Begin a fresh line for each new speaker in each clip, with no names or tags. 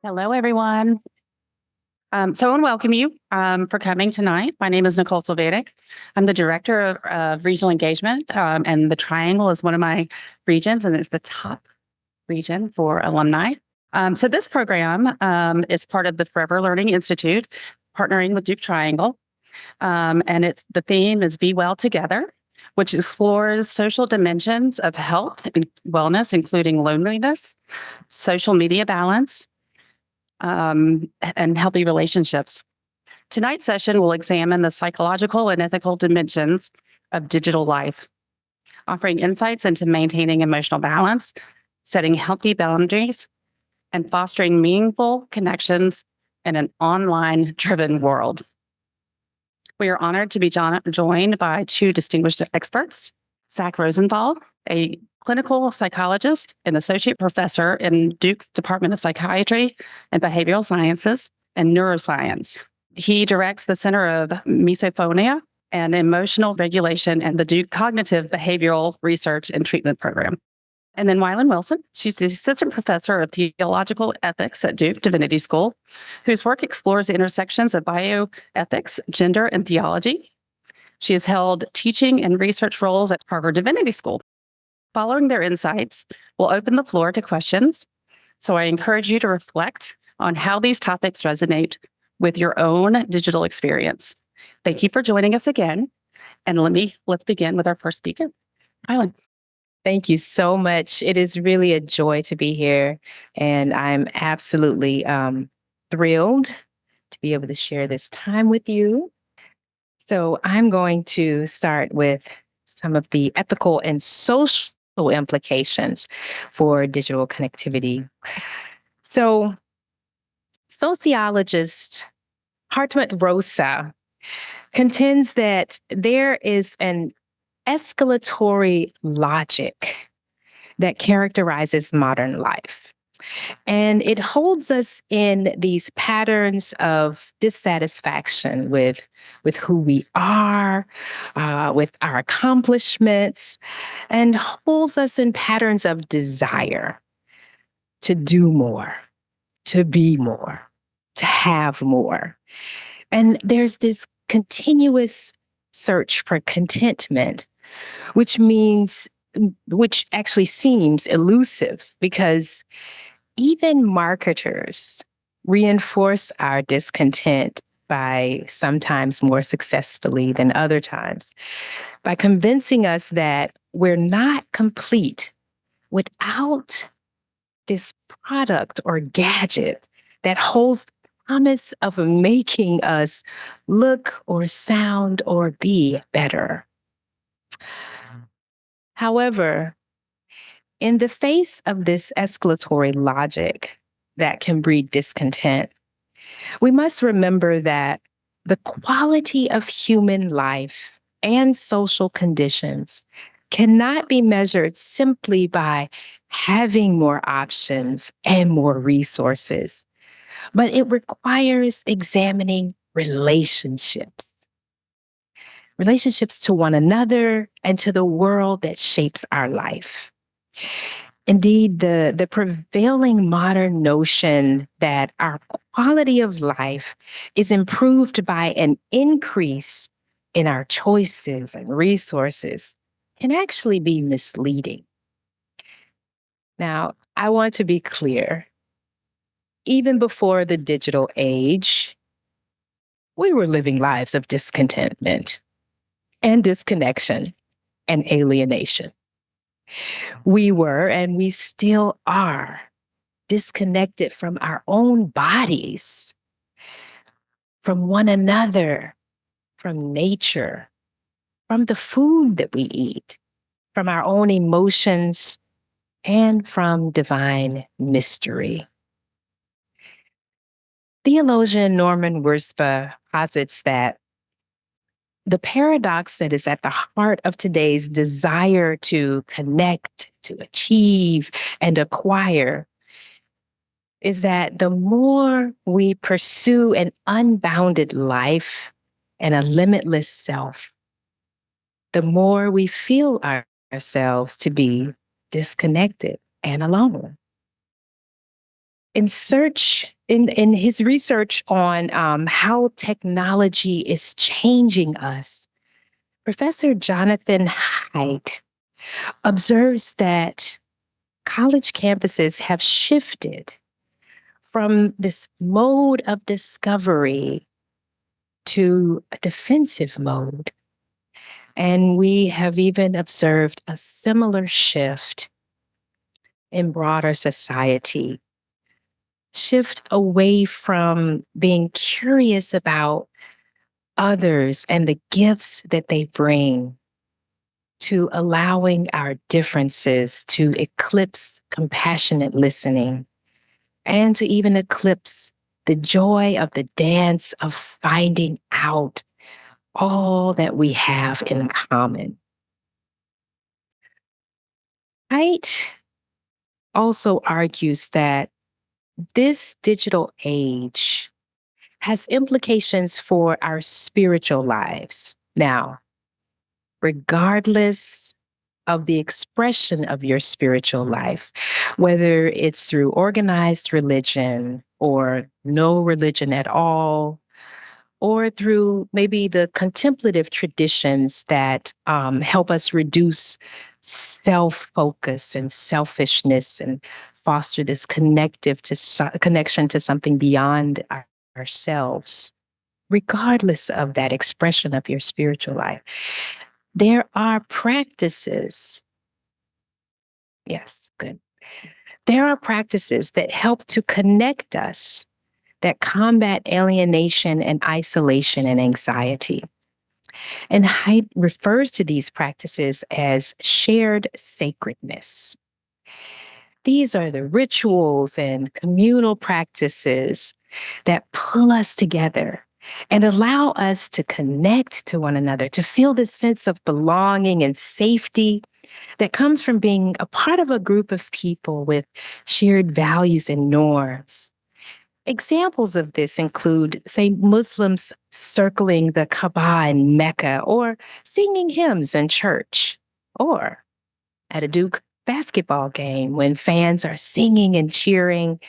Hello, everyone. So I want to welcome you for coming tonight. My name is Nicole Silvanic. I'm the Director of Regional Engagement, and the Triangle is one of my regions, and it's the top region for alumni. So this program is part of the Forever Learning Institute, partnering with Duke Triangle. And the theme is Be Well Together, which explores social dimensions of health and wellness, including loneliness, social media balance, and healthy relationships. Tonight's session will examine the psychological and ethical dimensions of digital life, offering insights into maintaining emotional balance, setting healthy boundaries, and fostering meaningful connections in an online-driven world. We are honored to be joined by two distinguished experts, Zach Rosenthal, a clinical psychologist and associate professor in Duke's Department of Psychiatry and Behavioral Sciences and Neuroscience. He directs the Center of Misophonia and Emotional Regulation and the Duke Cognitive Behavioral Research and Treatment Program. And then Wylin Wilson, she's the assistant professor of theological ethics at Duke Divinity School, whose work explores the intersections of bioethics, gender, and theology. She has held teaching and research roles at Harvard Divinity School. Following their insights, we'll open the floor to questions. So I encourage you to reflect on how these topics resonate with your own digital experience. Thank you for joining us again. And let's begin with our first speaker, Wylin.
Thank you so much. It is really a joy to be here. And I'm absolutely thrilled to be able to share this time with you. So I'm going to start with some of the ethical and social implications for digital connectivity. So sociologist Hartmut Rosa contends that there is an escalatory logic that characterizes modern life. And it holds us in these patterns of dissatisfaction with who we are, with our accomplishments, and holds us in patterns of desire to do more, to be more, to have more. And there's this continuous search for contentment, which actually seems elusive because even marketers reinforce our discontent by sometimes more successfully than other times, by convincing us that we're not complete without this product or gadget that holds the promise of making us look or sound or be better. However, in the face of this escalatory logic that can breed discontent, we must remember that the quality of human life and social conditions cannot be measured simply by having more options and more resources, but it requires examining relationships to one another and to the world that shapes our life. Indeed, the prevailing modern notion that our quality of life is improved by an increase in our choices and resources can actually be misleading. Now, I want to be clear. Even before the digital age, we were living lives of discontentment and disconnection and alienation. We were, and we still are, disconnected from our own bodies, from one another, from nature, from the food that we eat, from our own emotions, and from divine mystery. Theologian Norman Wirzba posits that the paradox that is at the heart of today's desire to connect, to achieve, and acquire is that the more we pursue an unbounded life and a limitless self, the more we feel ourselves to be disconnected and alone. In his research on how technology is changing us, Professor Jonathan Haidt observes that college campuses have shifted from this mode of discovery to a defensive mode. And we have even observed a similar shift in broader society. Shift away from being curious about others and the gifts that they bring to allowing our differences to eclipse compassionate listening and to even eclipse the joy of the dance of finding out all that we have in common. Haidt also argues that this digital age has implications for our spiritual lives. Now, regardless of the expression of your spiritual life, whether it's through organized religion or no religion at all, or through maybe the contemplative traditions that help us reduce self-focus and selfishness and foster this connection to something beyond ourselves. Regardless of that expression of your spiritual life, there are practices. Yes, good. There are practices that help to connect us, that combat alienation and isolation and anxiety. And Haidt refers to these practices as shared sacredness. These are the rituals and communal practices that pull us together and allow us to connect to one another, to feel this sense of belonging and safety that comes from being a part of a group of people with shared values and norms. Examples of this include, say, Muslims circling the Kaaba in Mecca, or singing hymns in church, or at a Duke basketball game when fans are singing and cheering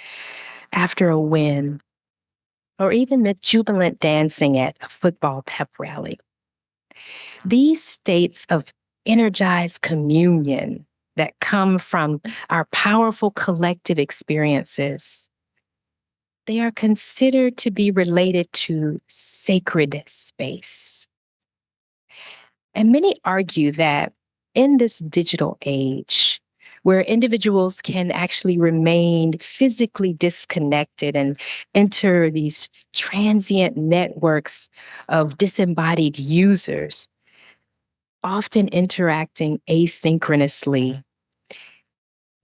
after a win, or even the jubilant dancing at a football pep rally. These states of energized communion that come from our powerful collective experiences, they are considered to be related to sacred space. And many argue that in this digital age, where individuals can actually remain physically disconnected and enter these transient networks of disembodied users, often interacting asynchronously,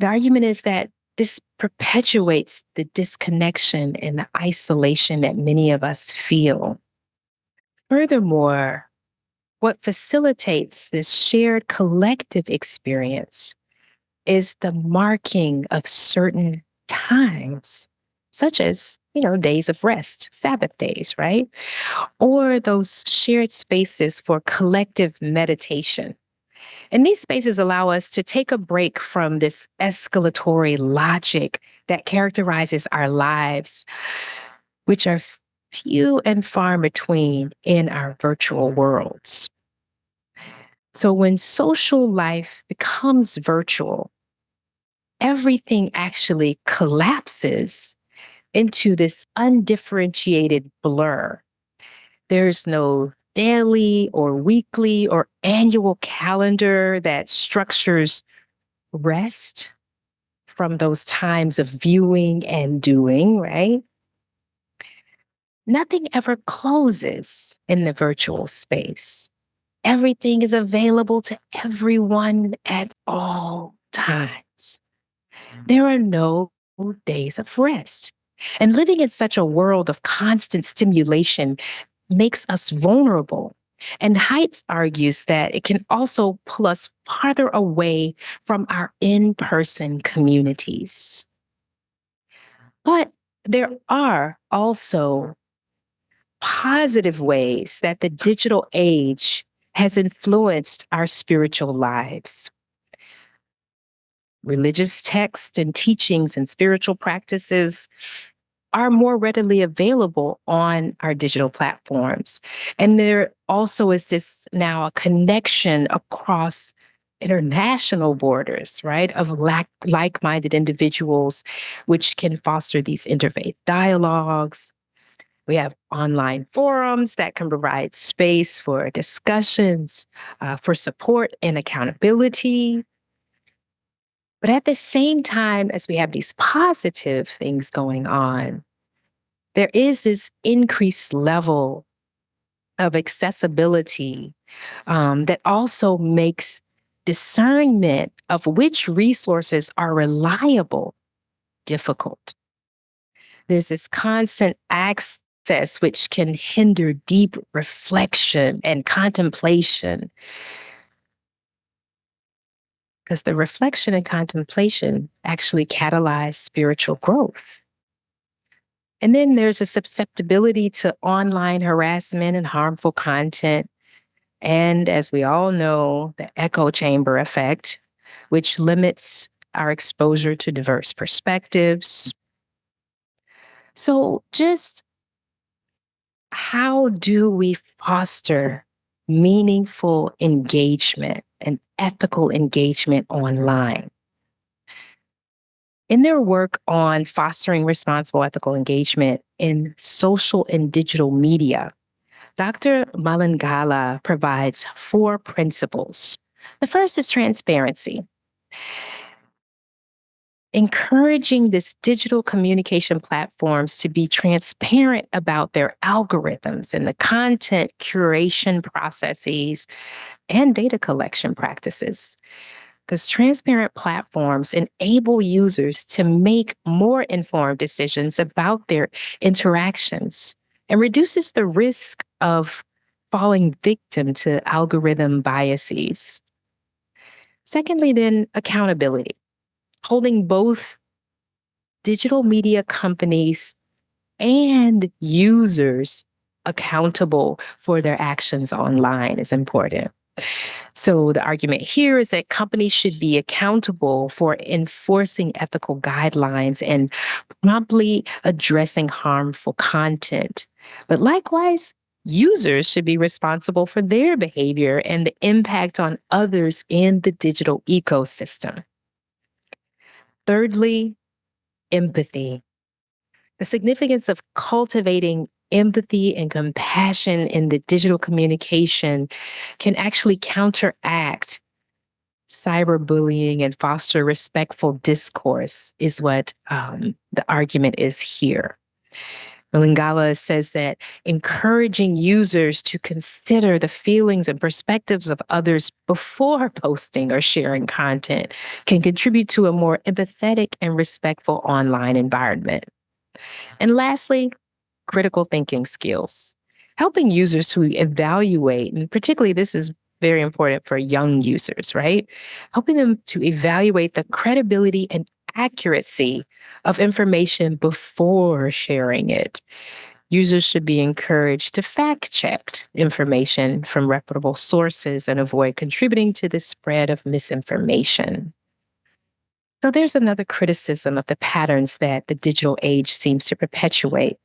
the argument is that this perpetuates the disconnection and the isolation that many of us feel. Furthermore, what facilitates this shared collective experience is the marking of certain times, such as, days of rest, Sabbath days, right? Or those shared spaces for collective meditation. And these spaces allow us to take a break from this escalatory logic that characterizes our lives, which are few and far between in our virtual worlds. So when social life becomes virtual, everything actually collapses into this undifferentiated blur. There's no daily or weekly or annual calendar that structures rest from those times of viewing and doing, right? Nothing ever closes in the virtual space. Everything is available to everyone at all times. There are no days of rest. And living in such a world of constant stimulation makes us vulnerable. And Haidt argues that it can also pull us farther away from our in-person communities. But there are also positive ways that the digital age has influenced our spiritual lives. Religious texts and teachings and spiritual practices are more readily available on our digital platforms. And there also is this now a connection across international borders, right, of like-minded individuals, which can foster these interfaith dialogues. We have online forums that can provide space for discussions, for support and accountability. But at the same time, as we have these positive things going on, there is this increased level of accessibility that also makes discernment of which resources are reliable difficult. There's this constant access which can hinder deep reflection and contemplation, because the reflection and contemplation actually catalyze spiritual growth. And then there's a susceptibility to online harassment and harmful content. And as we all know, the echo chamber effect, which limits our exposure to diverse perspectives. So just how do we foster meaningful engagement and ethical engagement online? In their work on fostering responsible ethical engagement in social and digital media, Dr. Malingala provides 4 principles. The first is transparency. Encouraging this digital communication platforms to be transparent about their algorithms and the content curation processes and data collection practices. Because transparent platforms enable users to make more informed decisions about their interactions and reduces the risk of falling victim to algorithm biases. Secondly, then, accountability. Holding both digital media companies and users accountable for their actions online is important. So the argument here is that companies should be accountable for enforcing ethical guidelines and promptly addressing harmful content. But likewise, users should be responsible for their behavior and the impact on others in the digital ecosystem. Thirdly, empathy. The significance of cultivating empathy and compassion in the digital communication can actually counteract cyberbullying and foster respectful discourse is what the argument is here. Malingala says that encouraging users to consider the feelings and perspectives of others before posting or sharing content can contribute to a more empathetic and respectful online environment. And lastly, critical thinking skills. Helping users to evaluate, and particularly this is very important for young users, right? Helping them to evaluate the credibility and accuracy of information before sharing it. Users should be encouraged to fact-check information from reputable sources and avoid contributing to the spread of misinformation. So there's another criticism of the patterns that the digital age seems to perpetuate,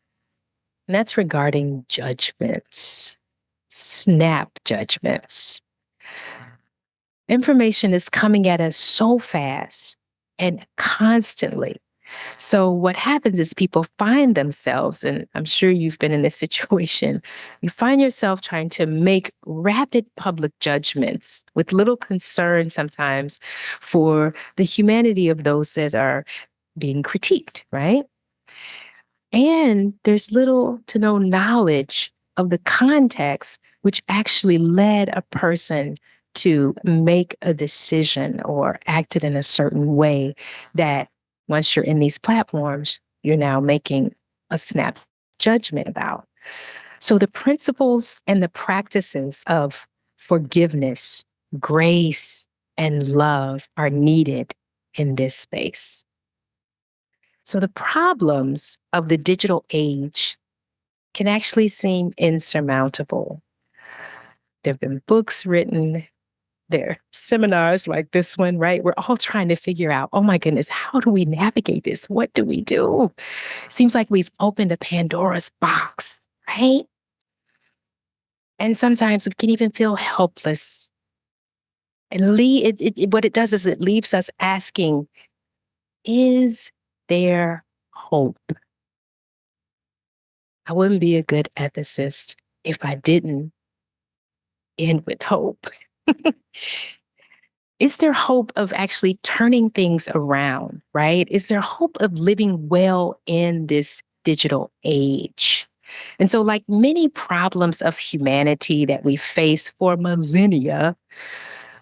and that's regarding judgments, snap judgments. Information is coming at us so fast and constantly. So what happens is people find themselves, and I'm sure you've been in this situation, you find yourself trying to make rapid public judgments with little concern sometimes for the humanity of those that are being critiqued, right? And there's little to no knowledge of the context which actually led a person to make a decision or acted in a certain way that once you're in these platforms, you're now making a snap judgment about. So the principles and the practices of forgiveness, grace, and love are needed in this space. So the problems of the digital age can actually seem insurmountable. There have been books written, There are seminars like this one, right? We're all trying to figure out, oh my goodness, how do we navigate this? What do we do? Seems like we've opened a Pandora's box, right? And sometimes we can even feel helpless. And what it does is it leaves us asking, is there hope? I wouldn't be a good ethicist if I didn't end with hope. Is there hope of actually turning things around, right? Is there hope of living well in this digital age? And so, like many problems of humanity that we face for millennia,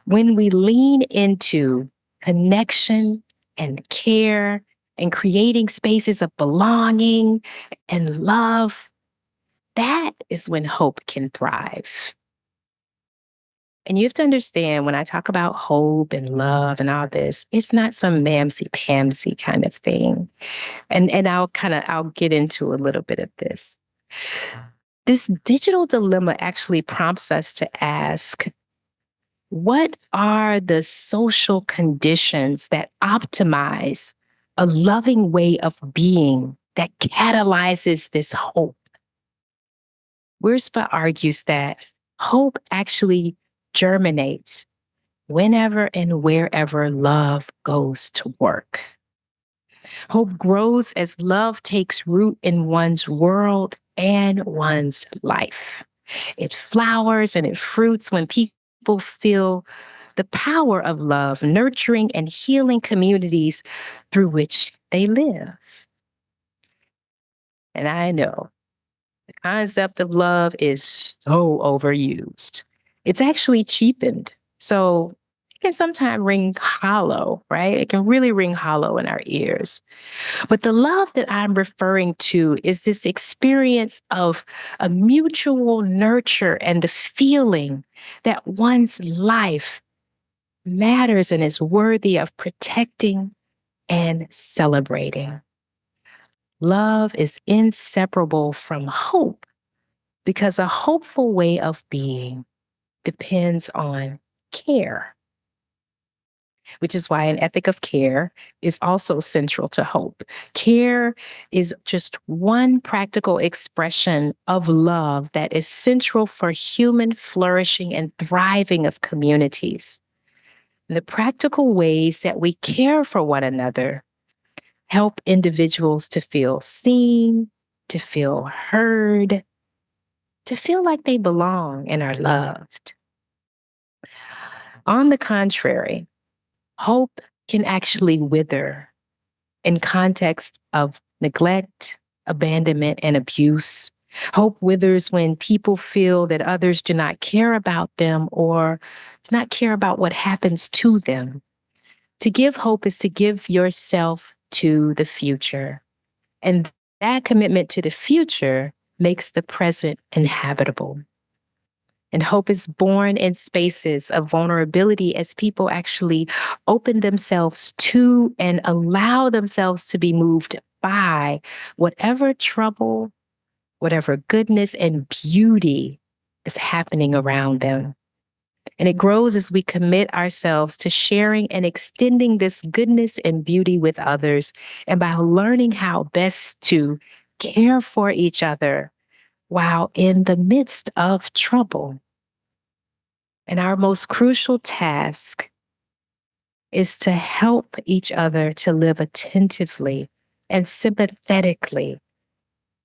when we lean into connection and care and creating spaces of belonging and love, that is when hope can thrive. And you have to understand when I talk about hope and love and all this, it's not some mamsy-pamsy kind of thing. And I'll get into a little bit of this. This digital dilemma actually prompts us to ask, what are the social conditions that optimize a loving way of being that catalyzes this hope? Wiersbe argues that hope actually germinates whenever and wherever love goes to work. Hope grows as love takes root in one's world and one's life. It flowers and it fruits when people feel the power of love, nurturing and healing communities through which they live. And I know the concept of love is so overused. It's actually cheapened. So it can sometimes ring hollow, right? It can really ring hollow in our ears. But the love that I'm referring to is this experience of a mutual nurture and the feeling that one's life matters and is worthy of protecting and celebrating. Love is inseparable from hope because a hopeful way of being depends on care, which is why an ethic of care is also central to hope. Care is just one practical expression of love that is central for human flourishing and thriving of communities. The practical ways that we care for one another help individuals to feel seen, to feel heard, to feel like they belong and are loved. On the contrary, hope can actually wither in context of neglect, abandonment, and abuse. Hope withers when people feel that others do not care about them or do not care about what happens to them. To give hope is to give yourself to the future. And that commitment to the future makes the present inhabitable. And hope is born in spaces of vulnerability as people actually open themselves to and allow themselves to be moved by whatever trouble, whatever goodness and beauty is happening around them. And it grows as we commit ourselves to sharing and extending this goodness and beauty with others, and by learning how best to care for each other while in the midst of trouble. And our most crucial task is to help each other to live attentively and sympathetically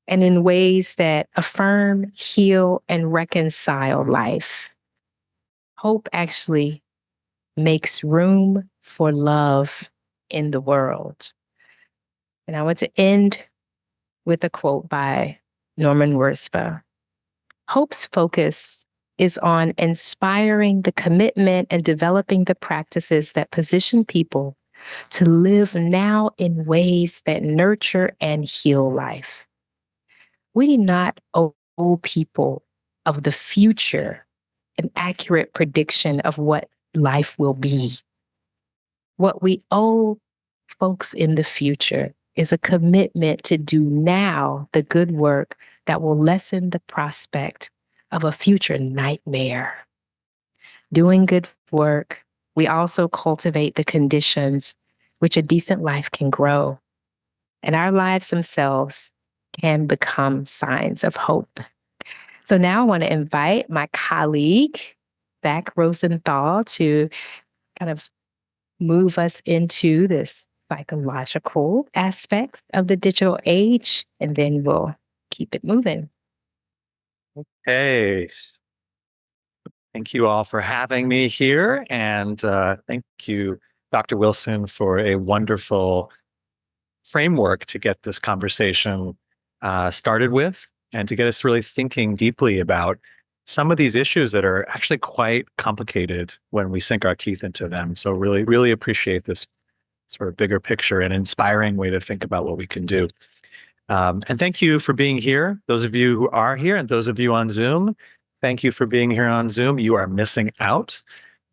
and in ways that affirm, heal, and reconcile life. Hope actually makes room for love in the world. And I want to end with a quote by Norman Wiersbe. Hope's focus is on inspiring the commitment and developing the practices that position people to live now in ways that nurture and heal life. We do not owe people of the future an accurate prediction of what life will be. What we owe folks in the future is a commitment to do now the good work that will lessen the prospect of a future nightmare. Doing good work, we also cultivate the conditions which a decent life can grow. And our lives themselves can become signs of hope. So now I want to invite my colleague, Zach Rosenthal, to kind of move us into this psychological aspect of the digital age, and then we'll keep it moving.
Hey, thank you all for having me here. And thank you, Dr. Wilson, for a wonderful framework to get this conversation started with and to get us really thinking deeply about some of these issues that are actually quite complicated when we sink our teeth into them. So really, really appreciate this sort of bigger picture and inspiring way to think about what we can do. And thank you for being here. Those of you who are here and those of you on Zoom, thank you for being here on Zoom. You are missing out.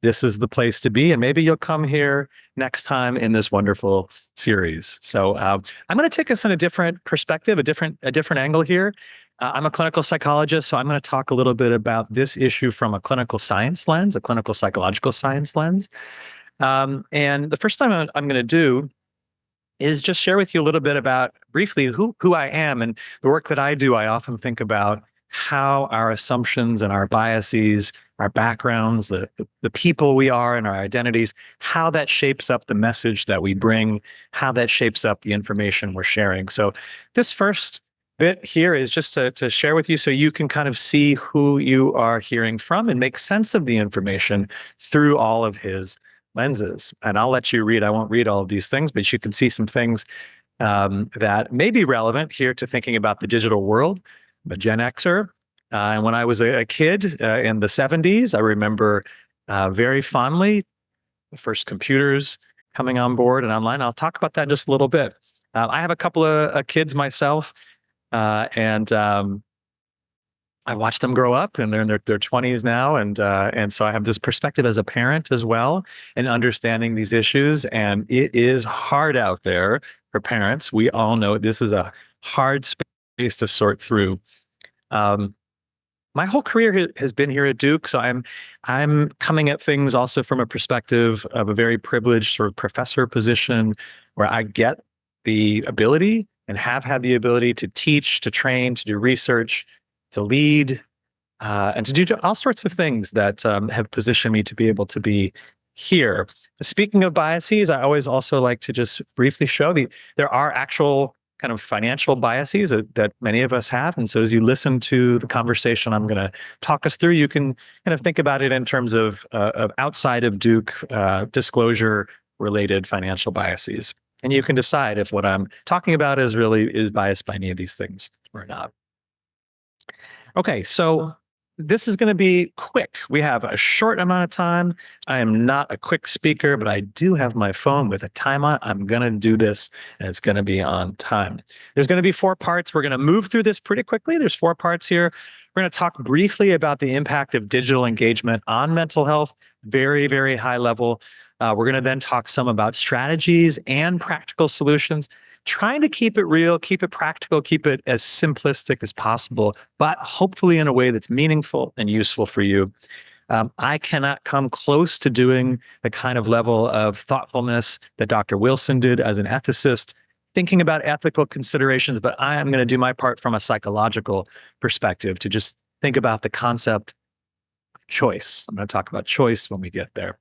This is the place to be. And maybe you'll come here next time in this wonderful series. So I'm going to take us in a different perspective, a different angle here. I'm a clinical psychologist, so I'm going to talk a little bit about this issue from a clinical science lens, a clinical psychological science lens. And the first time I'm going to do is just share with you a little bit about briefly who I am and the work that I do. I often think about how our assumptions and our biases, our backgrounds, the people we are and our identities, how that shapes up the message that we bring, how that shapes up the information we're sharing. So this first bit here is just to share with you so you can kind of see who you are hearing from and make sense of the information through all of his lenses. And I'll let you read. I won't read all of these things, but you can see some things that may be relevant here to thinking about the digital world. I'm a Gen Xer. And when I was a kid in the 70s, I remember very fondly the first computers coming on board and online. I'll talk about that in just a little bit. I have a couple of kids myself, and I watched them grow up, and they're in their 20s now, and so I have this perspective as a parent as well, and understanding these issues. And it is hard out there for parents. We all know this is a hard space to sort through. My whole career has been here at Duke, so I'm coming at things also from a perspective of a very privileged sort of professor position, where I get the ability and have had the ability to teach, to train, to do research, to lead, and to do all sorts of things that have positioned me to be able to be here. Speaking of biases, I always also like to just briefly show there are actual kind of financial biases that many of us have. And so as you listen to the conversation I'm going to talk us through, you can kind of think about it in terms of outside of Duke disclosure related financial biases. And you can decide if what I'm talking about is biased by any of these things or not. Okay, so this is going to be quick. We have a short amount of time. I am not a quick speaker, but I do have my phone with a time on it. I'm going to do this, and it's going to be on time. There's going to be 4 parts. We're going to move through this pretty quickly. There's 4 parts here. We're going to talk briefly about the impact of digital engagement on mental health, very, very high level. We're going to then talk some about strategies and practical solutions, trying to keep it real, keep it practical, keep it as simplistic as possible, but hopefully in a way that's meaningful and useful for you. I cannot come close to doing the kind of level of thoughtfulness that Dr. Wilson did as an ethicist, thinking about ethical considerations, but I am going to do my part from a psychological perspective to just think about the concept of choice. I'm going to talk about choice when we get there.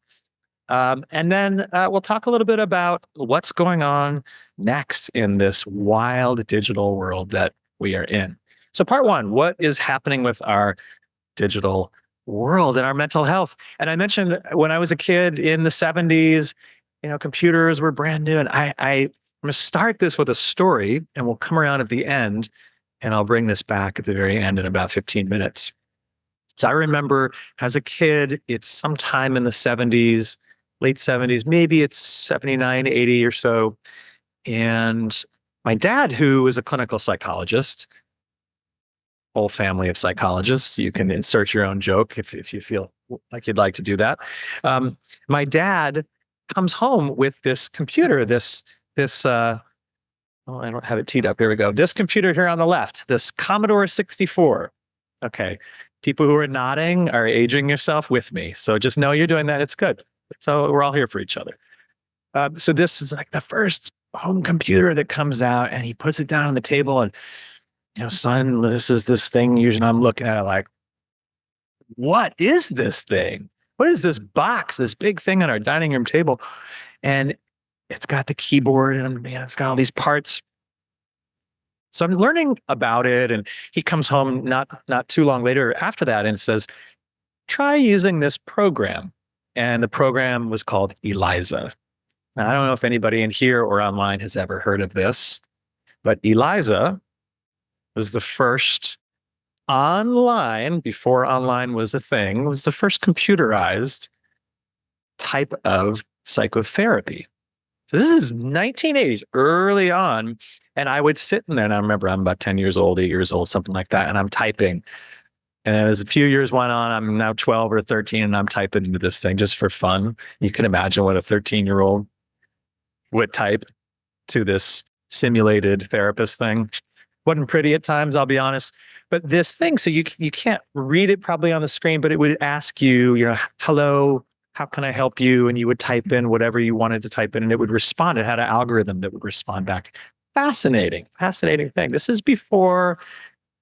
And then we'll talk a little bit about what's going on next in this wild digital world that we are in. So part 1, what is happening with our digital world and our mental health? And I mentioned when I was a kid in the 70s, computers were brand new. And I'm going to start this with a story, and we'll come around at the end, and I'll bring this back at the very end in about 15 minutes. So I remember as a kid, it's sometime in the 70s, late 70s, maybe it's 79, 80 or so. And my dad, who was a clinical psychologist, whole family of psychologists, you can insert your own joke if you feel like you'd like to do that. My dad comes home with this computer, I don't have it teed up. Here we go. This computer here on the left, this Commodore 64. Okay. People who are nodding are aging yourself with me. So just know you're doing that. It's good. So we're all here for each other. So this is like the first home computer that comes out, and he puts it down on the table, and son, this is this thing. Usually I'm looking at it like, what is this thing? What is this box, this big thing on our dining room table? And it's got the keyboard, and it's got all these parts. So I'm learning about it, and he comes home not too long later after that and says, try using this program. And the program was called ELIZA. Now, I don't know if anybody in here or online has ever heard of this, but ELIZA was the first online, before online was a thing, was the first computerized type of psychotherapy. So this is 1980s, early on. And I would sit in there, and I remember I'm about 10 years old, 8 years old, something like that. And I'm typing. And as a few years went on, I'm now 12 or 13, and I'm typing into this thing just for fun. You can imagine what a 13-year-old would type to this simulated therapist thing. Wasn't pretty at times, I'll be honest. But this thing, so you can't read it probably on the screen, but it would ask you, hello, how can I help you? And you would type in whatever you wanted to type in, and it would respond. It had an algorithm that would respond back. Fascinating thing. This is before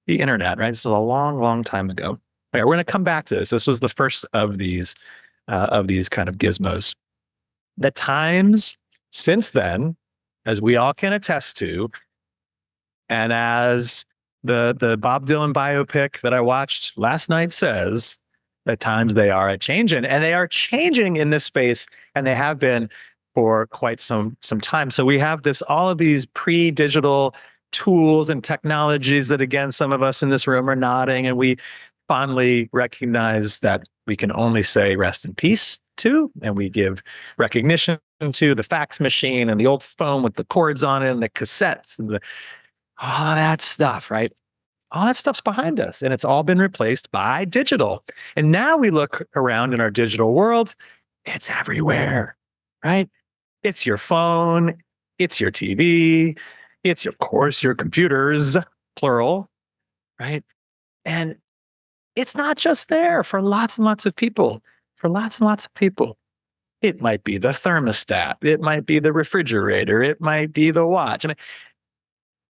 the internet, right? This is a long, long time ago. All right, we're going to come back to this. This was the first of these kind of gizmos. The times since then, as we all can attest to, and as the Bob Dylan biopic that I watched last night says, at times they are changing, and they are changing in this space, and they have been for quite some time. So we have all of these pre-digital tools and technologies that, again, some of us in this room are nodding, and we fondly recognize that we can only say rest in peace to, and we give recognition to the fax machine and the old phone with the cords on it and the cassettes and all of that stuff, right? All that stuff's behind us, and it's all been replaced by digital. And now we look around in our digital world, it's everywhere, right? It's your phone, it's your TV, it's, of course, your computers, plural, right? And it's not just there for lots and lots of people. It might be the thermostat. It might be the refrigerator. It might be the watch. I mean,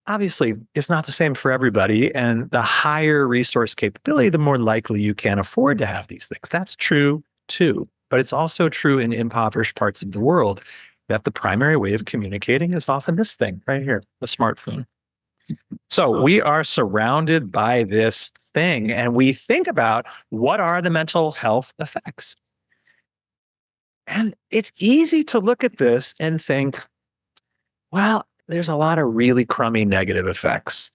obviously, it's not the same for everybody. And the higher resource capability, the more likely you can afford to have these things. That's true, too. But it's also true in impoverished parts of the world that the primary way of communicating is often this thing right here, the smartphone. So we are surrounded by this thing, and we think about what are the mental health effects. And it's easy to look at this and think, well, there's a lot of really crummy negative effects.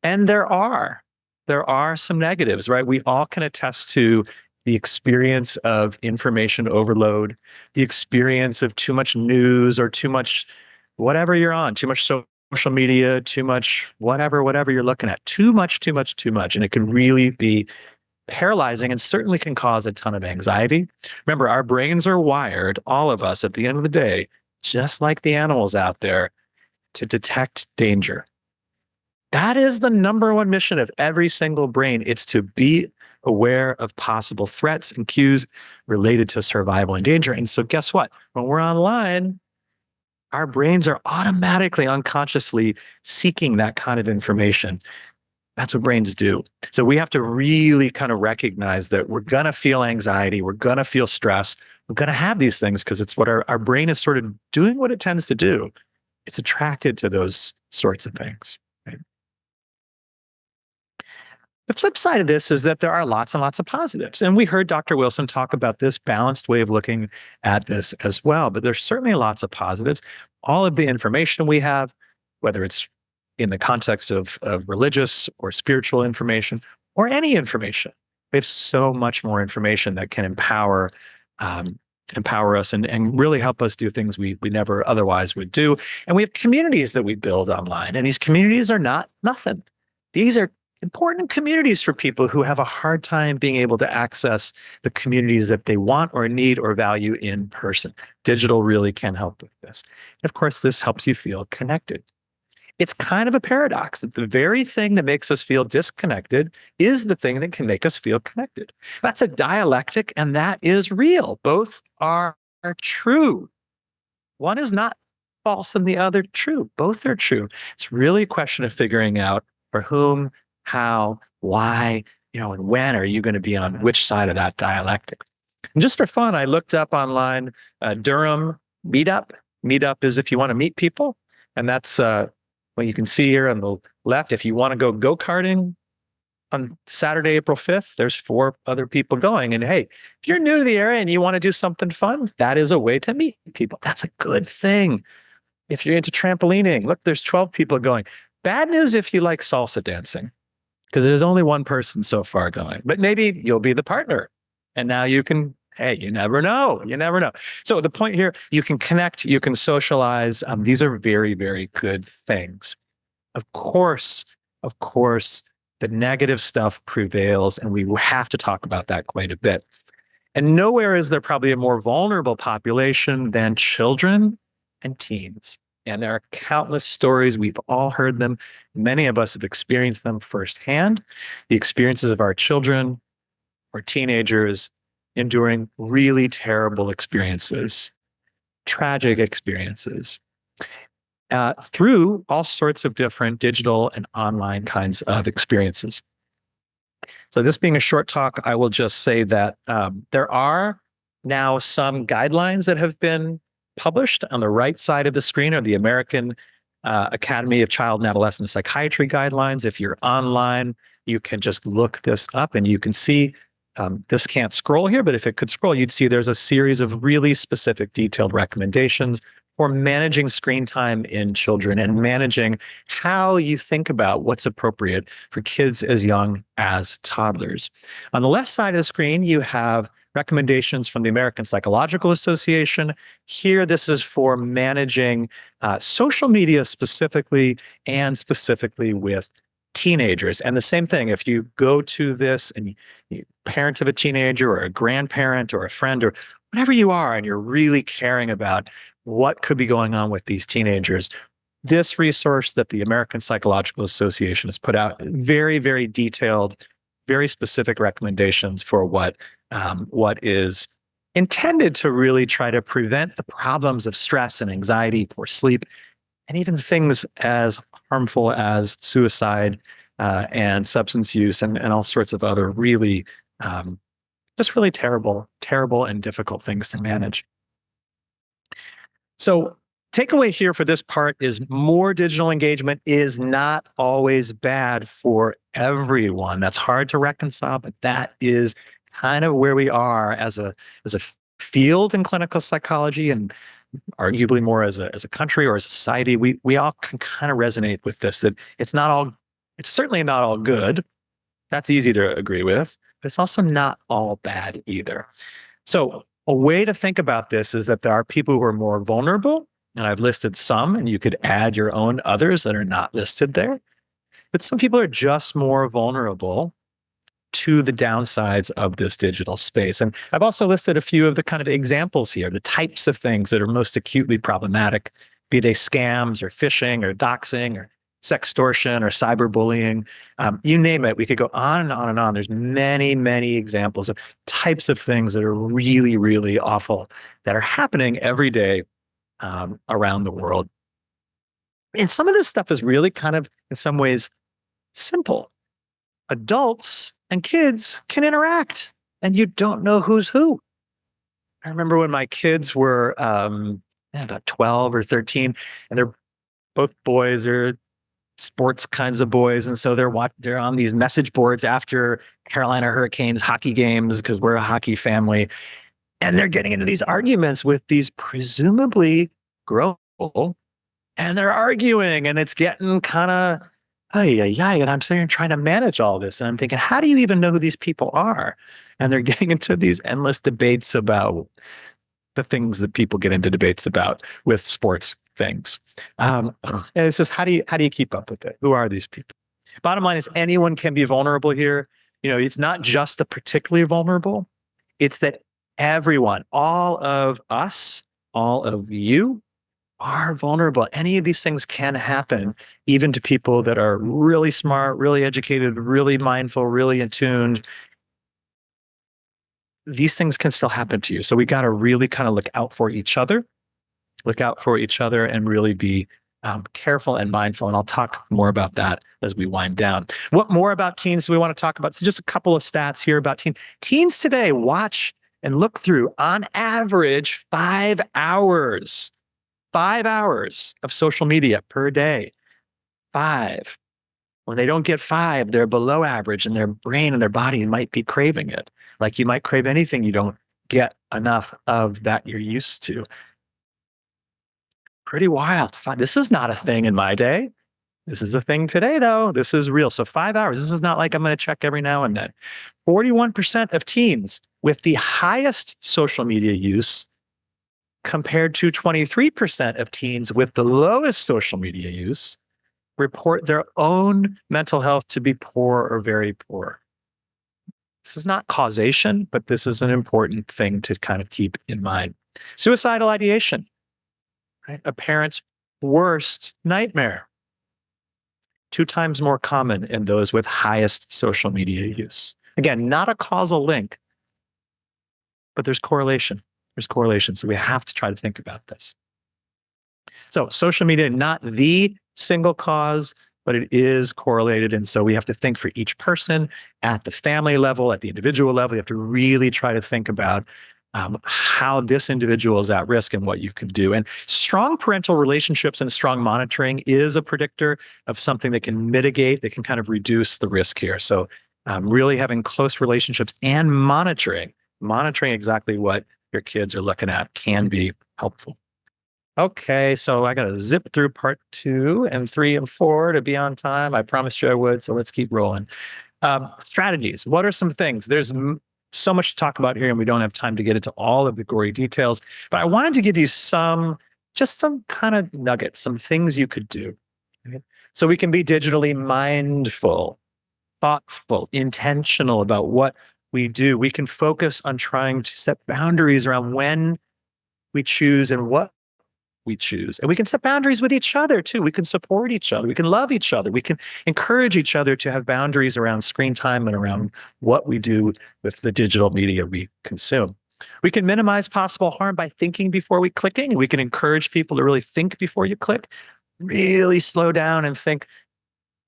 And there are some negatives, right? We all can attest to the experience of information overload, the experience of too much news or too much whatever you're on, too much social media, too much whatever you're looking at, too much. And it can really be paralyzing and certainly can cause a ton of anxiety. Remember, our brains are wired, all of us at the end of the day, just like the animals out there, to detect danger. That is the number one mission of every single brain. It's to be aware of possible threats and cues related to survival and danger. And so guess what? When we're online, our brains are automatically, unconsciously seeking that kind of information. That's what brains do. So we have to really kind of recognize that we're going to feel anxiety. We're going to feel stress. We're going to have these things because it's what our brain is sort of doing what it tends to do. It's attracted to those sorts of things. Right? The flip side of this is that there are lots and lots of positives. And we heard Dr. Wilson talk about this balanced way of looking at this as well. But there's certainly lots of positives. All of the information we have, whether it's in the context of religious or spiritual information or any information, we have so much more information that can empower us and really help us do things we never otherwise would do. And we have communities that we build online. And these communities are not nothing. These are important communities for people who have a hard time being able to access the communities that they want or need or value in person. Digital really can help with this. And of course, this helps you feel connected. It's kind of a paradox that the very thing that makes us feel disconnected is the thing that can make us feel connected. That's a dialectic, and that is real. Both are true. One is not false and the other true. Both are true. It's really a question of figuring out for whom, how, why, and when are you going to be on which side of that dialectic. And just for fun, I looked up online Durham Meetup. Meetup is if you want to meet people. And that's what you can see here on the left. If you want to go-karting on Saturday, April 5th, there's 4 other people going. And hey, if you're new to the area and you want to do something fun, that is a way to meet people. That's a good thing. If you're into trampolining, look, there's 12 people going. Bad news if you like salsa dancing, because there's only one person so far going. But maybe you'll be the partner. And now you can, hey, you never know. You never know. So the point here, you can connect, you can socialize. These are very, very good things. Of course, the negative stuff prevails, and we have to talk about that quite a bit. And nowhere is there probably a more vulnerable population than children and teens. And there are countless stories. We've all heard them. Many of us have experienced them firsthand. The experiences of our children or teenagers enduring really terrible experiences, tragic experiences, through all sorts of different digital and online kinds of experiences. So this being a short talk, I will just say that there are now some guidelines that have been published. On the right side of the screen are the American Academy of Child and Adolescent Psychiatry guidelines. If you're online, you can just look this up and you can see, this can't scroll here, but if it could scroll, you'd see there's a series of really specific detailed recommendations for managing screen time in children and managing how you think about what's appropriate for kids as young as toddlers. On the left side of the screen, you have recommendations from the American Psychological Association. Here, this is for managing social media specifically, and specifically with teenagers. And the same thing, if you go to this and you're a parent of a teenager or a grandparent or a friend or whatever you are, and you're really caring about what could be going on with these teenagers, this resource that the American Psychological Association has put out, very, very detailed, very specific recommendations for what is intended to really try to prevent the problems of stress and anxiety, poor sleep, and even things as harmful as suicide and substance use and all sorts of other really, just really terrible and difficult things to manage. So takeaway here for this part is more digital engagement is not always bad for everyone. That's hard to reconcile, but that is kind of where we are as a field in clinical psychology, and arguably more as a country or a society. We all can kind of resonate with this, that it's certainly not all good. That's easy to agree with, but it's also not all bad either. So a way to think about this is that there are people who are more vulnerable, and I've listed some, and you could add your own others that are not listed there. But some people are just more vulnerable to the downsides of this digital space. And I've also listed a few of the kind of examples here, the types of things that are most acutely problematic, be they scams or phishing or doxing or sextortion or cyberbullying, you name it. We could go on and on and on. There's many, many examples of types of things that are really, really awful that are happening every day around the world. And some of this stuff is really kind of, in some ways, simple. Adults and kids can interact, and you don't know who's who. I remember when my kids were about 12 or 13, and they're both boys. They're sports kinds of boys, and so they're on these message boards after Carolina Hurricanes hockey games, because we're a hockey family, and they're getting into these arguments with these presumably grown people, and they're arguing, and it's getting kind of and I'm sitting here trying to manage all this, and I'm thinking, how do you even know who these people are? And they're getting into these endless debates about the things that people get into debates about with sports things. And it's just, how do you keep up with it? Who are these people? Bottom line is, anyone can be vulnerable here. It's not just the particularly vulnerable. It's that everyone, all of us, all of you, are vulnerable. Any of these things can happen, even to people that are really smart, really educated, really mindful, really attuned. These things can still happen to you. So we got to really kind of look out for each other, and really be careful and mindful. And I'll talk more about that as we wind down. What more about teens do we want to talk about? So just a couple of stats here about teens. Teens today watch and look through, on average, 5 hours. 5 hours of social media per day. 5. When they don't get 5, they're below average, and their brain and their body might be craving it. Like you might crave anything you don't get enough of that you're used to. Pretty wild. This is not a thing in my day. This is a thing today, though. This is real. So 5 hours. This is not like I'm going to check every now and then. 41% of teens with the highest social media use, compared to 23% of teens with the lowest social media use, report their own mental health to be poor or very poor. This is not causation, but this is an important thing to kind of keep in mind. Suicidal ideation, right? A parent's worst nightmare. 2 times more common in those with highest social media use. Again, not a causal link, but there's correlation. There's correlation. So we have to try to think about this. So social media, not the single cause, but it is correlated. And so we have to think for each person at the family level, at the individual level. You have to really try to think about how this individual is at risk and what you can do. And strong parental relationships and strong monitoring is a predictor of something that can mitigate, that can kind of reduce the risk here. So really having close relationships and monitoring exactly what your kids are looking at can be helpful. Okay, so I got to zip through part 2 and 3 and 4 to be on time. I promised you I would, so let's keep rolling. Strategies. What are some things? There's so much to talk about here, and we don't have time to get into all of the gory details, but I wanted to give you some kind of nuggets, some things you could do. Okay? So we can be digitally mindful, thoughtful, intentional about what we do. We can focus on trying to set boundaries around when we choose and what we choose. And we can set boundaries with each other too. We can support each other. We can love each other. We can encourage each other to have boundaries around screen time and around what we do with the digital media we consume. We can minimize possible harm by thinking before we clicking. We can encourage people to really think before you click, really slow down and think,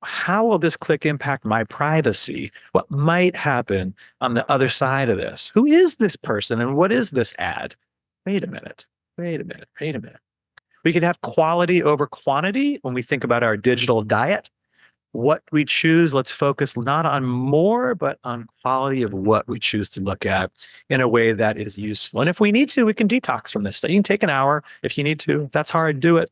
how will this click impact my privacy? What might happen on the other side of this? Who is this person and what is this ad? Wait a minute. We could have quality over quantity when we think about our digital diet. What we choose, let's focus not on more, but on quality of what we choose to look at in a way that is useful. And if we need to, we can detox from this. So you can take an hour if you need to. If that's hard, do it.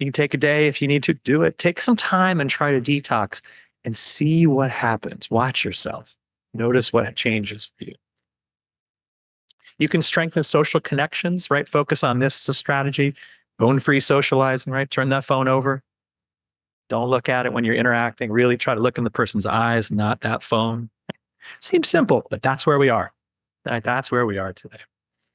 You can take a day if you need to, do it. Take some time and try to detox and see what happens. Watch yourself. Notice what changes for you. You can strengthen social connections, right? Focus on this as a strategy. Phone-free socializing, right? Turn that phone over. Don't look at it when you're interacting. Really try to look in the person's eyes, not that phone. Seems simple, but that's where we are. That's where we are today.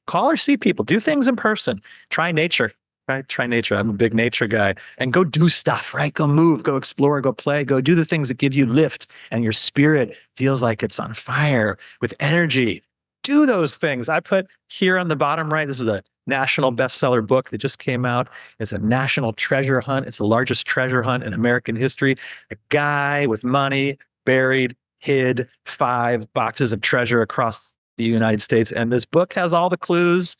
Call or see people. Do things in person. Try nature, right? Try nature. I'm a big nature guy. And go do stuff, right? Go move, go explore, go play, go do the things that give you lift and your spirit feels like it's on fire with energy. Do those things. I put here on the bottom right, this is a national bestseller book that just came out. It's a national treasure hunt. It's the largest treasure hunt in American history. A guy with money hid 5 boxes of treasure across the United States. And this book has all the clues.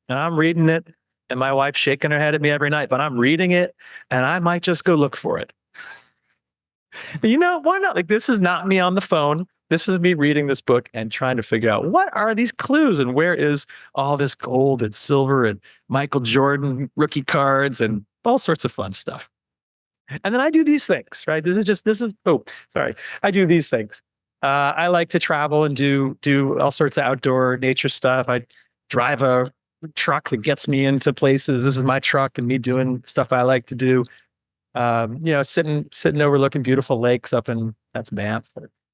And I'm reading it. And my wife's shaking her head at me every night, but I'm reading it and I might just go look for it. You know, why not? Like, this is not me on the phone. This is me reading this book and trying to figure out what are these clues and where is all this gold and silver and Michael Jordan rookie cards and all sorts of fun stuff. And then I do these things, right? I do these things. I like to travel and do all sorts of outdoor nature stuff. I drive a truck that gets me into places. This is my truck and me doing stuff I like to do. Sitting overlooking beautiful lakes that's Banff.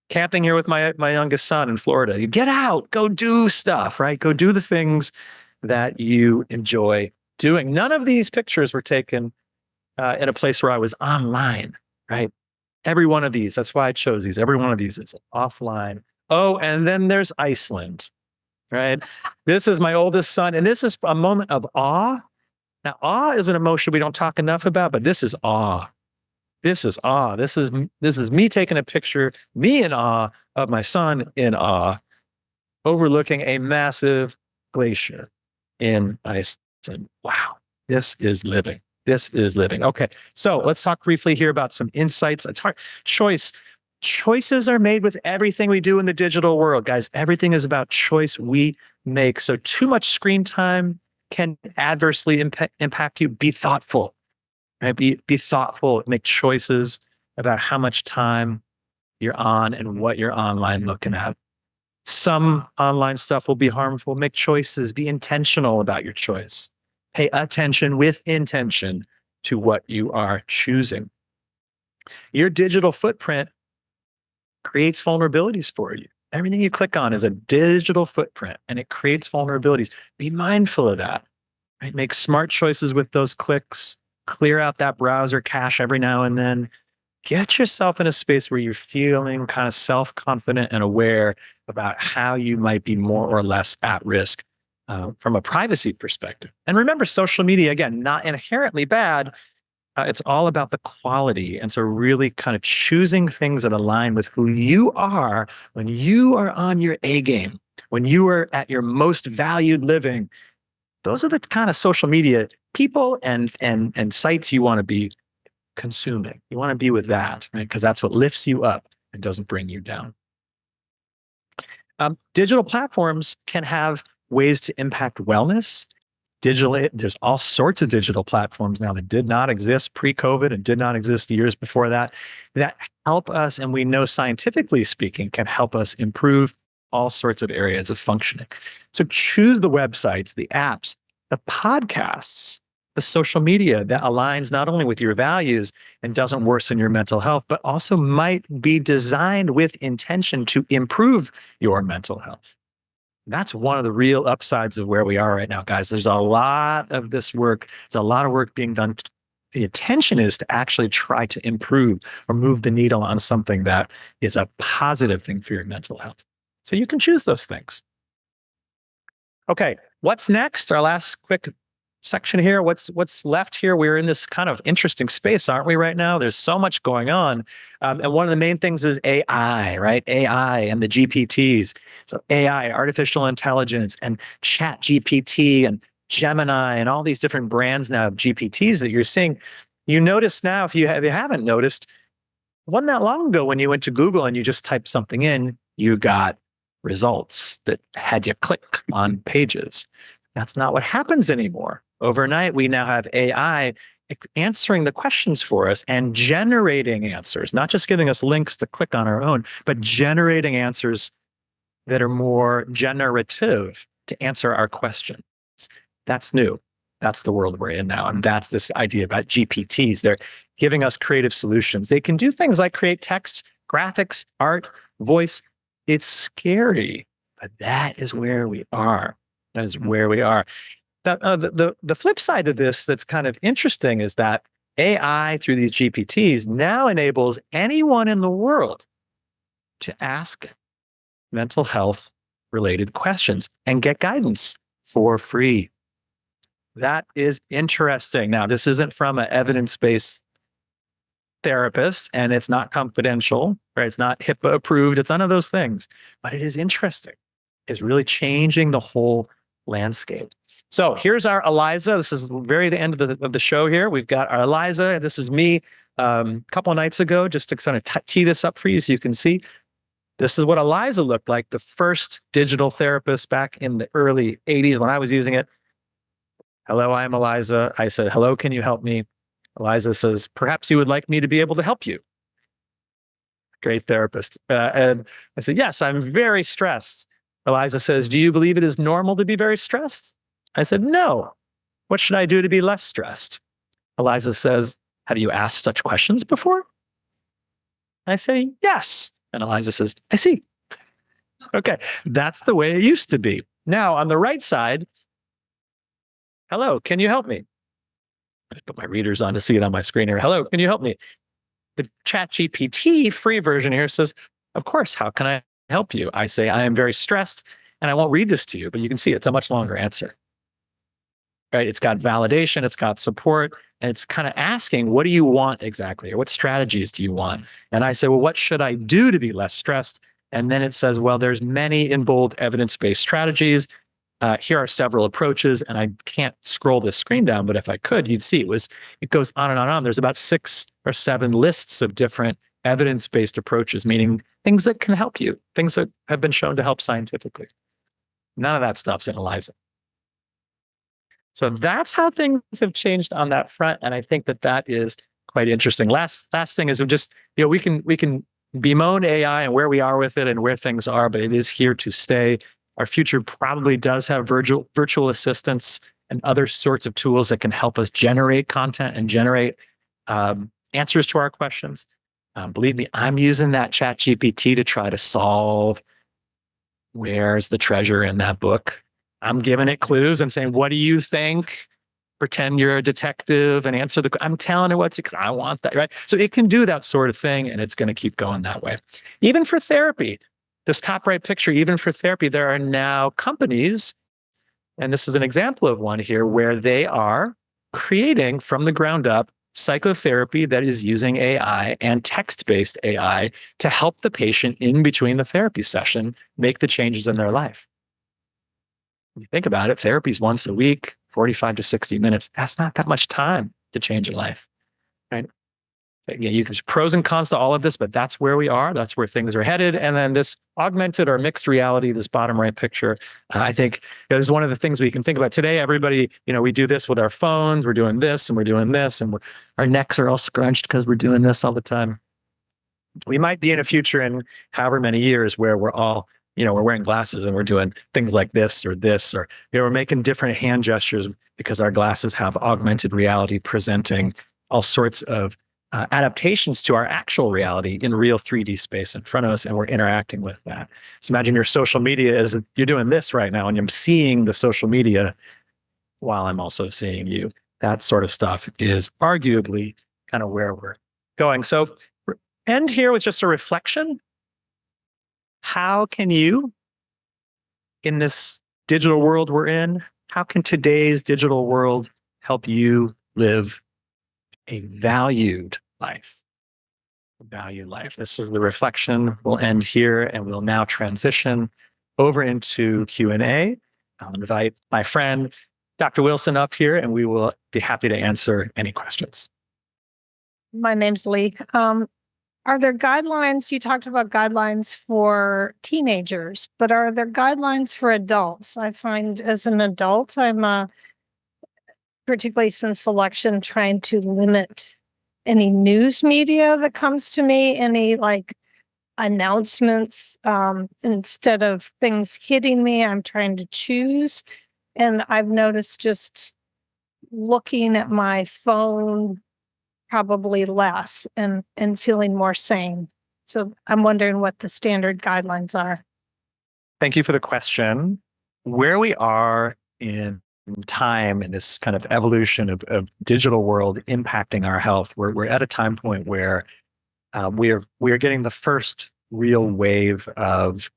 Camping here with my youngest son in Florida. You get out, go do stuff, right? Go do the things that you enjoy doing. None of these pictures were taken in a place where I was online, right? Every one of these, that's why I chose these. Every one of these is offline. Oh, and then there's Iceland, right? This is my oldest son, and this is a moment of awe. Now, awe is an emotion we don't talk enough about, but this is awe. This is awe. This is me taking a picture, me in awe of my son in awe, overlooking a massive glacier in Iceland. Wow, this is living. This is living. Okay, so let's talk briefly here about some insights. It's hard. Choices are made with everything we do in the digital world, guys. Everything is about choice we make. So too much screen time can adversely impact you. Be thoughtful. Right? Be thoughtful. Make choices about how much time you're on and what you're online looking at. Some online stuff will be harmful. Make choices. Be intentional about your choice. Pay attention with intention to what you are choosing. Your digital footprint creates vulnerabilities for you. Everything you click on is a digital footprint, and it creates vulnerabilities. Be mindful of that. Right? Make smart choices with those clicks. Clear out that browser cache every now and then. Get yourself in a space where you're feeling kind of self-confident and aware about how you might be more or less at risk from a privacy perspective. And remember, social media, again, not inherently bad. It's all about the quality. And so really kind of choosing things that align with who you are when you are on your A game, when you are at your most valued living. Those are the kind of social media people and sites you want to be consuming. You want to be with that, right? Because that's what lifts you up and doesn't bring you down. Digital platforms can have ways to impact wellness. There's all sorts of digital platforms now that did not exist pre-COVID and did not exist years before that help us, and we know scientifically speaking, can help us improve all sorts of areas of functioning. So choose the websites, the apps, the podcasts, the social media that aligns not only with your values and doesn't worsen your mental health, but also might be designed with intention to improve your mental health. That's one of the real upsides of where we are right now, guys. There's a lot of this work. There's a lot of work being done. The intention is to actually try to improve or move the needle on something that is a positive thing for your mental health. So you can choose those things. Okay, what's next? Our last quick section here. What's left here? We're in this kind of interesting space, aren't we, right now? There's so much going on. And one of the main things is AI, right? AI and the GPTs. So AI, artificial intelligence, and Chat GPT and Gemini and all these different brands now of GPTs that you're seeing. You notice now, if you haven't noticed, wasn't that long ago when you went to Google and you just typed something in, you got results that had you click on pages. That's not what happens anymore. Overnight, we now have AI answering the questions for us and generating answers, not just giving us links to click on our own, but generating answers that are more generative to answer our questions. That's new. That's the world we're in now. And that's this idea about GPTs. They're giving us creative solutions. They can do things like create text, graphics, art, voice. It's scary, but that is where we are. That is where we are. The flip side of this that's kind of interesting is that AI through these GPTs now enables anyone in the world to ask mental health related questions and get guidance for free. That is interesting. Now, this isn't from an evidence-based therapist, and it's not confidential, right? It's not HIPAA approved. It's none of those things, but it is interesting. It's really changing the whole landscape. So here's our Eliza. This is very the end of the show here. We've got our Eliza. This is me a couple of nights ago, just to kind of tee this up for you so you can see. This is what Eliza looked like, the first digital therapist back in the early 80s when I was using it. Hello, I'm Eliza. I said, hello, can you help me? Eliza says, perhaps you would like me to be able to help you. Great therapist. And I said, yes, I'm very stressed. Eliza says, do you believe it is normal to be very stressed? I said, no. What should I do to be less stressed? Eliza says, have you asked such questions before? I say, yes. And Eliza says, I see. Okay, that's the way it used to be. Now, on the right side, Hello, can you help me? I put my readers on to see it on my screen here. Hello, can you help me? The ChatGPT free version here says, of course, how can I help you? I say, I am very stressed and I won't read this to you, but you can see it's a much longer answer. Right? It's got validation, it's got support, and it's kind of asking, what do you want exactly? Or what strategies do you want? And I say, well, what should I do to be less stressed? And then it says, well, there's many in bold evidence-based strategies. Here are several approaches, and I can't scroll this screen down, but if I could, you'd see it goes on and on and on. There's about 6 or 7 lists of different evidence-based approaches, meaning things that can help you, things that have been shown to help scientifically. None of that stuff's in ELIZA. So that's how things have changed on that front, and I think that is quite interesting. Last thing is we can bemoan AI and where we are with it and where things are, but it is here to stay. Our future probably does have virtual assistants and other sorts of tools that can help us generate content and generate answers to our questions. Believe me, I'm using that ChatGPT to try to solve where's the treasure in that book. I'm giving it clues and saying, what do you think? Pretend you're a detective and answer I'm telling it what to, because I want that, right? So it can do that sort of thing, and it's going to keep going that way. Even for therapy, this top right picture, even for therapy, there are now companies, and this is an example of one here, where they are creating from the ground up psychotherapy that is using AI and text-based AI to help the patient in between the therapy session make the changes in their life. When you think about it, therapy is once a week, 45 to 60 minutes. That's not that much time to change your life, right? Yeah, there's pros and cons to all of this, but that's where we are. That's where things are headed. And then this augmented or mixed reality, this bottom right picture, I think is one of the things we can think about today. Everybody, we do this with our phones. We're doing this and we're doing this, and our necks are all scrunched because we're doing this all the time. We might be in a future in however many years where we're all we're wearing glasses and we're doing things like this, or we're making different hand gestures because our glasses have augmented reality presenting all sorts of adaptations to our actual reality in real 3D space in front of us, and we're interacting with that. So imagine your social media is, you're doing this right now, and I'm seeing the social media while I'm also seeing you. That sort of stuff is arguably kind of where we're going. So end here with just a reflection. How can you, in this digital world we're in, how can today's digital world help you live a valued life? A valued life. This is the reflection. We'll end here, and we'll now transition over into Q&A. I'll invite my friend, Dr. Wilson, up here, and we will be happy to answer any questions.
My name's Lee. Are there guidelines? You talked about guidelines for teenagers, but are there guidelines for adults? I find as an adult, I'm particularly since election, trying to limit any news media that comes to me, any announcements. Instead of things hitting me, I'm trying to choose. And I've noticed just looking at my phone probably less and feeling more sane. So I'm wondering what the standard guidelines are.
Thank you for the question. Where we are in time in this kind of evolution of digital world impacting our health, we're at a time point where we are getting the first real wave of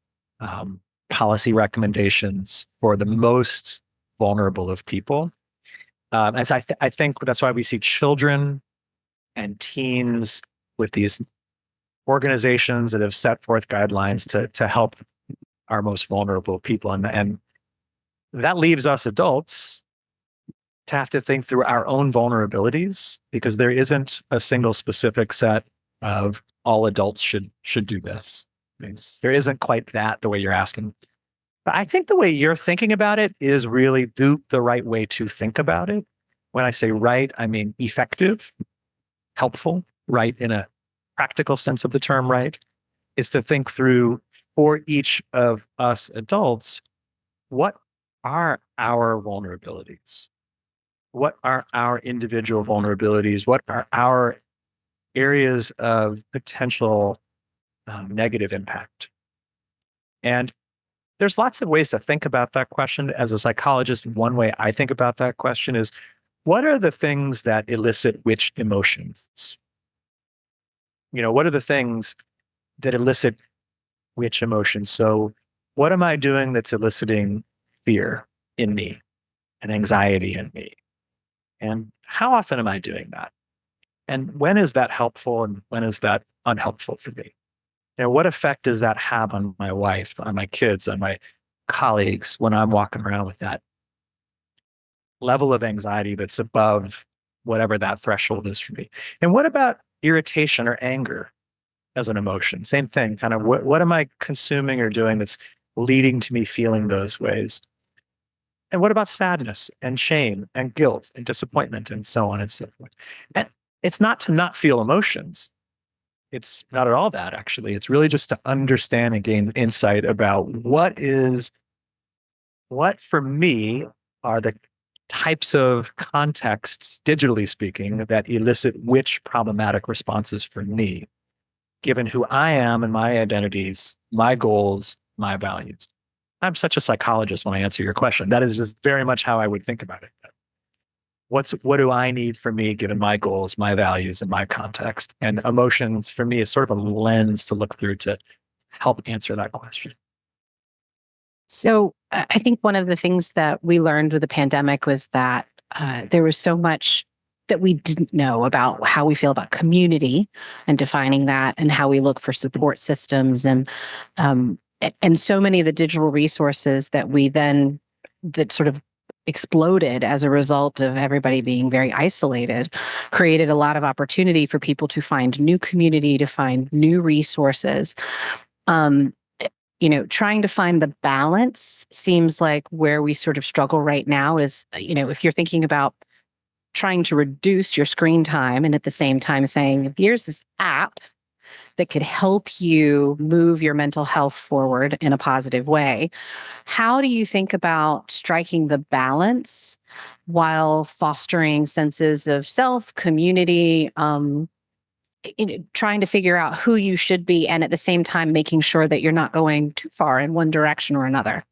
policy recommendations for the most vulnerable of people. As I think that's why we see children and teens with these organizations that have set forth guidelines to help our most vulnerable people. And that leaves us adults to have to think through our own vulnerabilities, because there isn't a single specific set of all adults should do this. There isn't quite that the way you're asking. But I think the way you're thinking about it is really the right way to think about it. When I say right, I mean effective, helpful, right in a practical sense of the term right, is to think through for each of us adults, what are our vulnerabilities? What are our individual vulnerabilities? What are our areas of potential negative impact? And there's lots of ways to think about that question. As a psychologist, one way I think about that question is, what are the things that elicit which emotions? What are the things that elicit which emotions? So what am I doing that's eliciting fear in me and anxiety in me? And how often am I doing that? And when is that helpful and when is that unhelpful for me? What effect does that have on my wife, on my kids, on my colleagues when I'm walking around with that level of anxiety that's above whatever that threshold is for me? And what about irritation or anger as an emotion? Same thing, kind of what am I consuming or doing that's leading to me feeling those ways? And what about sadness and shame and guilt and disappointment and so on and so forth? And it's not to not feel emotions. It's not at all that, actually. It's really just to understand and gain insight about what for me are the types of contexts, digitally speaking, that elicit which problematic responses for me, given who I am and my identities, my goals, my values. I'm such a psychologist when I answer your question. That is just very much how I would think about it. What do I need for me, given my goals, my values, and my context? And emotions for me is sort of a lens to look through to help answer that question.
So I think one of the things that we learned with the pandemic was that there was so much that we didn't know about how we feel about community and defining that, and how we look for support systems, and so many of the digital resources that sort of exploded as a result of everybody being very isolated, created a lot of opportunity for people to find new community, to find new resources. Trying to find the balance seems like where we sort of struggle right now is, if you're thinking about trying to reduce your screen time and at the same time saying, here's this app that could help you move your mental health forward in a positive way. How do you think about striking the balance while fostering senses of self, community, trying to figure out who you should be, and at the same time making sure that you're not going too far in one direction or another?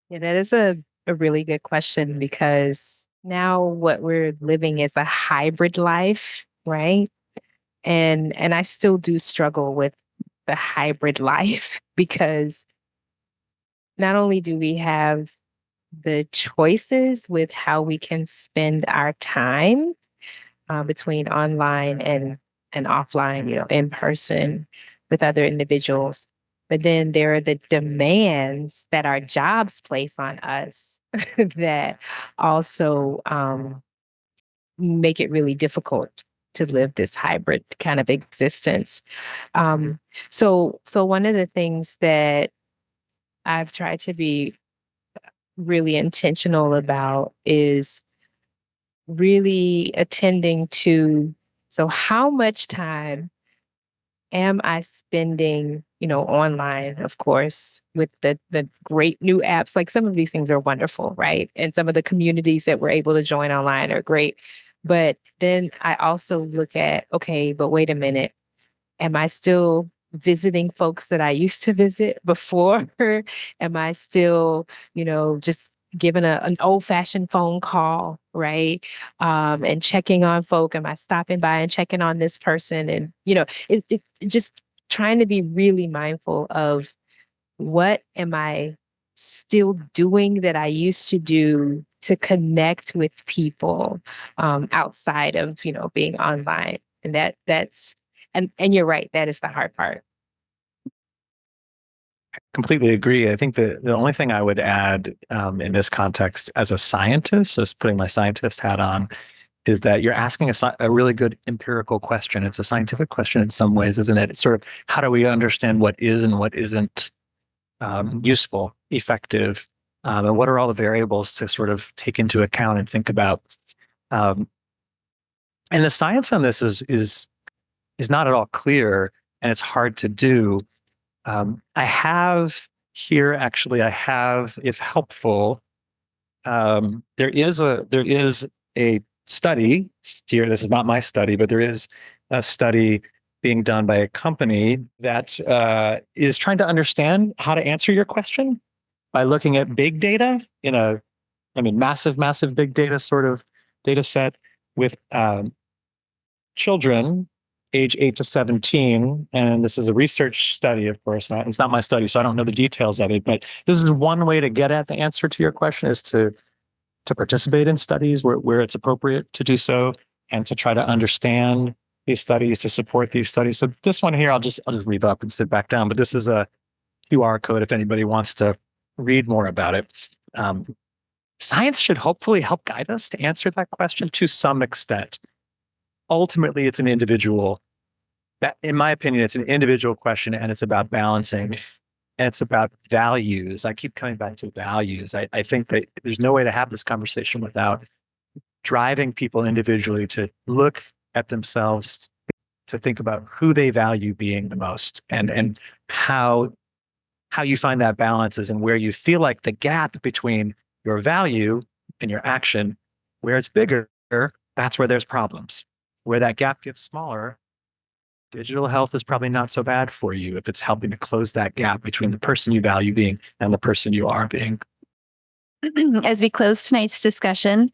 Yeah, that is a really good question, because now what we're living is a hybrid life, right? And I still do struggle with the hybrid life, because not only do we have the choices with how we can spend our time between online and offline, in person with other individuals, but then there are the demands that our jobs place on us that also make it really difficult to live this hybrid kind of existence. So one of the things that I've tried to be really intentional about is really attending to, so how much time am I spending, online, of course, with the great new apps. Like, some of these things are wonderful, right? And some of the communities that we're able to join online are great. But then I also look at, okay, but wait a minute, am I still visiting folks that I used to visit before? Am I still, just giving an old-fashioned phone call, right? And checking on folk? Am I stopping by and checking on this person? And, it just trying to be really mindful of, what am I still doing that I used to do to connect with people outside of, being online. And that's and you're right, that is the hard part.
Completely agree. I think the only thing I would add in this context as a scientist, so putting my scientist hat on, is that you're asking a really good empirical question. It's a scientific question in some ways, isn't it? It's sort of, how do we understand what is and what isn't useful, effective, and what are all the variables to sort of take into account and think about? And the science on this is not at all clear, and it's hard to do. I have here, actually, if helpful, there is a study here. This is not my study, but there is a study being done by a company that is trying to understand how to answer your question. by looking at big data massive big data sort of data set with children age 8 to 17. And this is a research study, of course. It's not my study, so I don't know the details of it. But this is one way to get at the answer to your question, is to participate in studies where it's appropriate to do so, and to try to understand these studies, to support these studies. So this one here, I'll just leave up and sit back down. But this is a QR code if anybody wants to read more about it. Science should hopefully help guide us to answer that question to some extent. Ultimately, it's an individual, in my opinion, it's an individual question, and it's about balancing, and it's about values. I keep coming back to values. I think that there's no way to have this conversation without driving people individually to look at themselves, to think about who they value being the most, and how you find that balance is, and where you feel like the gap between your value and your action, where it's bigger, that's where there's problems. Where that gap gets smaller, digital health is probably not so bad for you if it's helping to close that gap between the person you value being and the person you are being.
As we close tonight's discussion,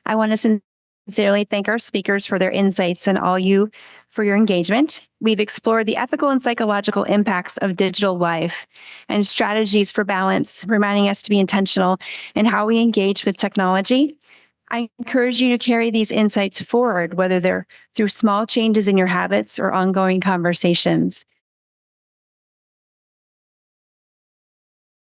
I want to sincerely thank our speakers for their insights and all you for your engagement. We've explored the ethical and psychological impacts of digital life and strategies for balance, reminding us to be intentional in how we engage with technology. I encourage you to carry these insights forward, whether they're through small changes in your habits or ongoing conversations.